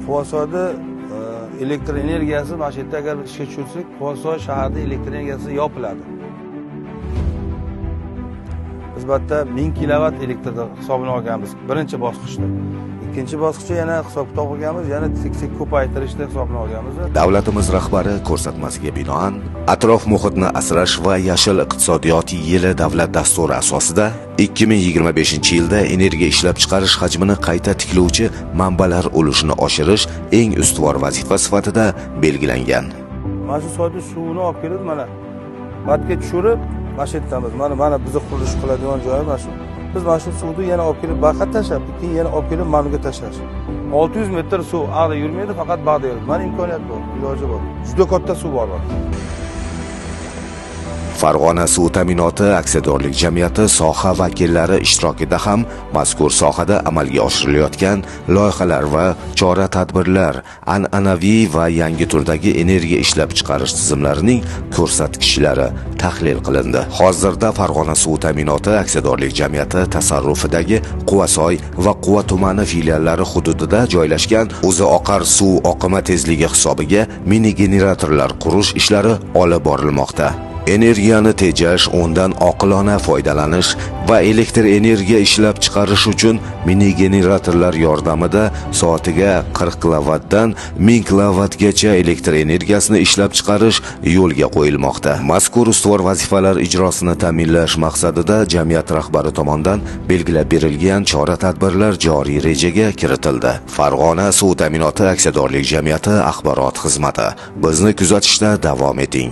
Quvasoyda elektr energiyasi mana shu yerda agar ishga tushirsak, Quvasoy shaharida elektr energiyasi yopiladi. Biz bu yerda 1000 kilovat elektr hisobini olganmiz birinchi bosqichda. Ikkinchi bosqichda yana hisob-kitob qilganmiz, yana tekislik ko'paytirishda hisobini olganmiz. Davlatimiz rahbari ko'rsatmasiga binoan atrof muhitni asrash va yashil iqtisodiyot yili davlat dasturi asosida 2025-yilda energiya ishlab chiqarish hajmini qayta tiklovchi manbalar ulushini oshirish eng ustuvor vazifa sifatida belgilangan. Mana shu soyda suvni olib kelib, mana batga tushirib, mana shu yerdamiz. Mana bizni qurilish qiladigan joyi mana shu. Biz mana shu suvni yana olib kelib baqa tashlab, keyin yana olib kelib manuga tashlash. 600 metr suv ag'da yurmaydi, faqat bag'da yuradi. Mana imkoniyat bor, iloji bor. Juda katta suv bor. Farg'ona suv ta'minoti aksiyadorlik jamiyati soha vakillari ishtirokida ham mazkur sohada amalga oshirilayotgan loyihalar va chora-tadbirlar, an'anaviy va yangi turdagi energiya ishlab chiqarish tizimlarining ko'rsatkichlari tahlil qilindi. Hozirda Farg'ona suv ta'minoti aksiyadorlik jamiyati tasarrufidagi Quvasoy va Quva tumani filiallari hududida joylashgan o'zi oqar suv oqimi tezligi hisobiga mini generatorlar qurish ishlari olib borilmoqda. Energiyani tejash, undan oqilona foydalanish va elektr energiya ishlab chiqarish uchun mini generatorlar yordamida soatiga 40 kilovatdan 1000 kilovatgacha elektr energiyasini ishlab chiqarish yo'lga qo'yilmoqda. Mazkur ustuvor vazifalar ijrosini ta'minlash maqsadida jamiyat rahbari tomonidan belgilab berilgan chora-tadbirlar joriy rejaga kiritildi. Farg'ona suv ta'minoti aksiyadorlik jamiyati axborot xizmati. Bizni kuzatishda davom eting.